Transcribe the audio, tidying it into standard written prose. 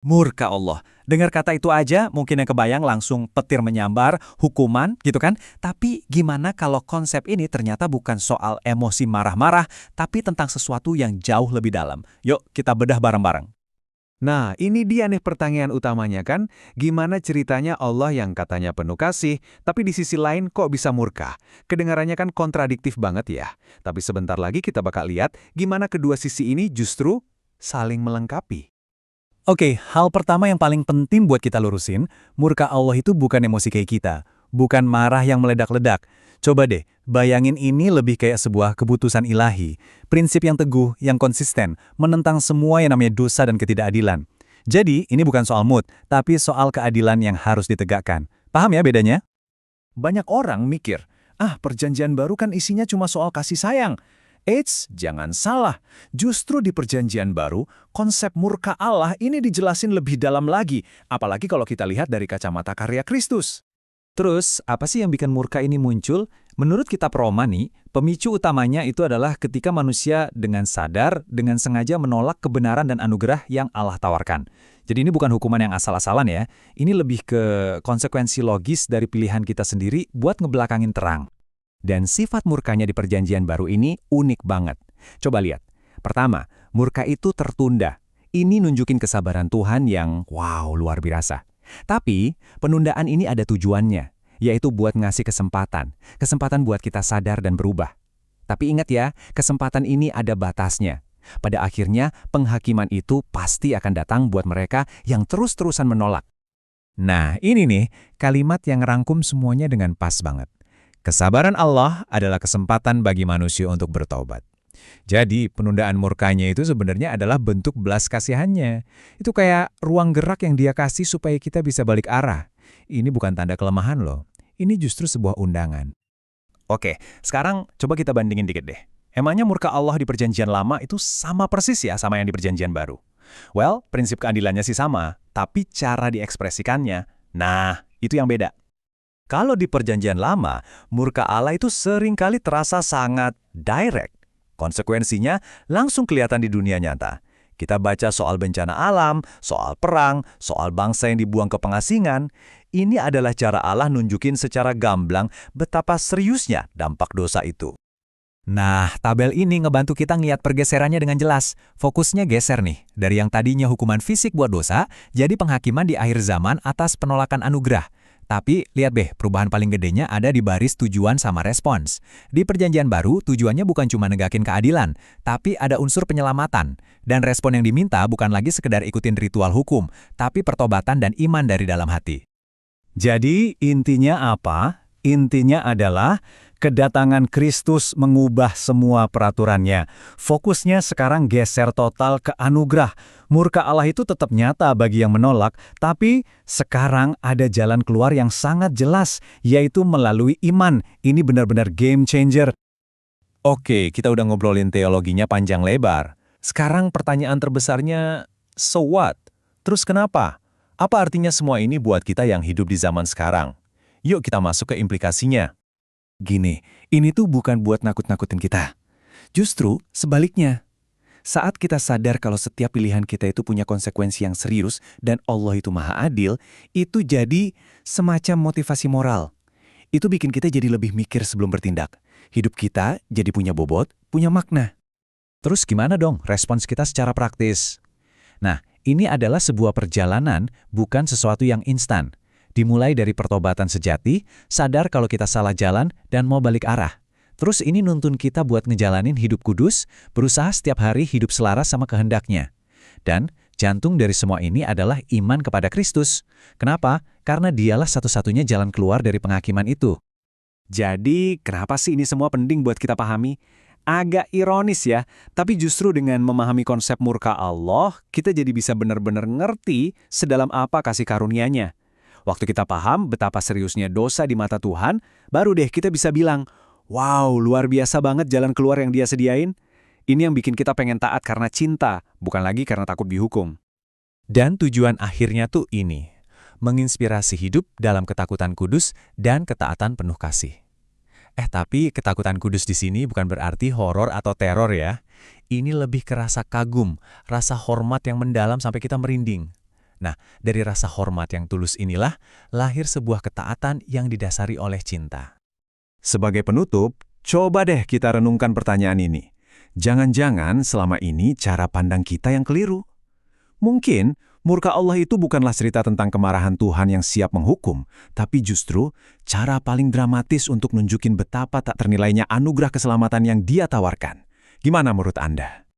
Murka Allah. Dengar kata itu aja, mungkin yang kebayang langsung petir menyambar, hukuman, gitu kan? Tapi gimana kalau konsep ini ternyata bukan soal emosi marah-marah, tapi tentang sesuatu yang jauh lebih dalam? Yuk, kita bedah bareng-bareng. Nah, ini dia nih pertanyaan utamanya kan, gimana ceritanya Allah yang katanya penuh kasih, tapi di sisi lain kok bisa murka? Kedengarannya kan kontradiktif banget ya. Tapi sebentar lagi kita bakal lihat gimana kedua sisi ini justru saling melengkapi. Oke, hal pertama yang paling penting buat kita lurusin, murka Allah itu bukan emosi kayak kita. Bukan marah yang meledak-ledak. Coba deh, bayangin ini lebih kayak sebuah keputusan ilahi. Prinsip yang teguh, yang konsisten, menentang semua yang namanya dosa dan ketidakadilan. Jadi, ini bukan soal mood, tapi soal keadilan yang harus ditegakkan. Paham ya bedanya? Banyak orang mikir, perjanjian baru kan isinya cuma soal kasih sayang. Eits, jangan salah. Justru di perjanjian baru, konsep murka Allah ini dijelasin lebih dalam lagi, apalagi kalau kita lihat dari kacamata karya Kristus. Terus, apa sih yang bikin murka ini muncul? Menurut kitab Roma nih, pemicu utamanya itu adalah ketika manusia dengan sadar, dengan sengaja menolak kebenaran dan anugerah yang Allah tawarkan. Jadi ini bukan hukuman yang asal-asalan ya, ini lebih ke konsekuensi logis dari pilihan kita sendiri buat ngebelakangin terang. Dan sifat murkanya di perjanjian baru ini unik banget. Coba lihat. Pertama, murka itu tertunda. Ini nunjukin kesabaran Tuhan yang, wow, luar biasa. Tapi, penundaan ini ada tujuannya, yaitu buat ngasih kesempatan. Kesempatan buat kita sadar dan berubah. Tapi ingat ya, kesempatan ini ada batasnya. Pada akhirnya, penghakiman itu pasti akan datang buat mereka yang terus-terusan menolak. Nah, ini nih, kalimat yang rangkum semuanya dengan pas banget. Kesabaran Allah adalah kesempatan bagi manusia untuk bertobat. Jadi, penundaan murkanya itu sebenarnya adalah bentuk belas kasihannya. Itu kayak ruang gerak yang dia kasih supaya kita bisa balik arah. Ini bukan tanda kelemahan loh. Ini justru sebuah undangan. Oke, sekarang coba kita bandingin dikit deh. Emangnya murka Allah di perjanjian lama itu sama persis ya sama yang di perjanjian baru? Well, prinsip keadilannya sih sama, tapi cara diekspresikannya, nah, itu yang beda. Kalau di perjanjian lama, murka Allah itu seringkali terasa sangat direct. Konsekuensinya langsung kelihatan di dunia nyata. Kita baca soal bencana alam, soal perang, soal bangsa yang dibuang ke pengasingan. Ini adalah cara Allah nunjukin secara gamblang betapa seriusnya dampak dosa itu. Nah, tabel ini ngebantu kita ngeliat pergeserannya dengan jelas. Fokusnya geser nih, dari yang tadinya hukuman fisik buat dosa, jadi penghakiman di akhir zaman atas penolakan anugerah. Tapi, lihat deh, perubahan paling gedenya ada di baris tujuan sama respons. Di perjanjian baru, tujuannya bukan cuma negakin keadilan, tapi ada unsur penyelamatan. Dan respon yang diminta bukan lagi sekedar ikutin ritual hukum, tapi pertobatan dan iman dari dalam hati. Jadi, intinya apa? Intinya adalah kedatangan Kristus mengubah semua peraturannya. Fokusnya sekarang geser total ke anugerah. Murka Allah itu tetap nyata bagi yang menolak, tapi sekarang ada jalan keluar yang sangat jelas, yaitu melalui iman. Ini benar-benar game changer. Oke, kita udah ngobrolin teologinya panjang lebar. Sekarang pertanyaan terbesarnya, so what? Terus kenapa? Apa artinya semua ini buat kita yang hidup di zaman sekarang? Yuk kita masuk ke implikasinya. Gini, ini tuh bukan buat nakut-nakutin kita. Justru sebaliknya. Saat kita sadar kalau setiap pilihan kita itu punya konsekuensi yang serius dan Allah itu maha adil, itu jadi semacam motivasi moral. Itu bikin kita jadi lebih mikir sebelum bertindak. Hidup kita jadi punya bobot, punya makna. Terus gimana dong respons kita secara praktis? Nah, ini adalah sebuah perjalanan, bukan sesuatu yang instan. Dimulai dari pertobatan sejati, sadar kalau kita salah jalan dan mau balik arah. Terus ini nuntun kita buat ngejalanin hidup kudus, berusaha setiap hari hidup selaras sama kehendaknya. Dan jantung dari semua ini adalah iman kepada Kristus. Kenapa? Karena dialah satu-satunya jalan keluar dari penghakiman itu. Jadi, kenapa sih ini semua penting buat kita pahami? Agak ironis ya, tapi justru dengan memahami konsep murka Allah, kita jadi bisa benar-benar ngerti sedalam apa kasih karunia-Nya. Waktu kita paham betapa seriusnya dosa di mata Tuhan, baru deh kita bisa bilang, wow, luar biasa banget jalan keluar yang Dia sediain. Ini yang bikin kita pengen taat karena cinta, bukan lagi karena takut dihukum. Dan tujuan akhirnya tuh ini, menginspirasi hidup dalam ketakutan kudus dan ketaatan penuh kasih. Tapi ketakutan kudus di sini bukan berarti horor atau teror ya. Ini lebih ke rasa kagum, rasa hormat yang mendalam sampai kita merinding. Nah, dari rasa hormat yang tulus inilah lahir sebuah ketaatan yang didasari oleh cinta. Sebagai penutup, coba deh kita renungkan pertanyaan ini. Jangan-jangan selama ini cara pandang kita yang keliru. Mungkin murka Allah itu bukanlah cerita tentang kemarahan Tuhan yang siap menghukum, tapi justru cara paling dramatis untuk nunjukin betapa tak ternilainya anugerah keselamatan yang Dia tawarkan. Gimana menurut Anda?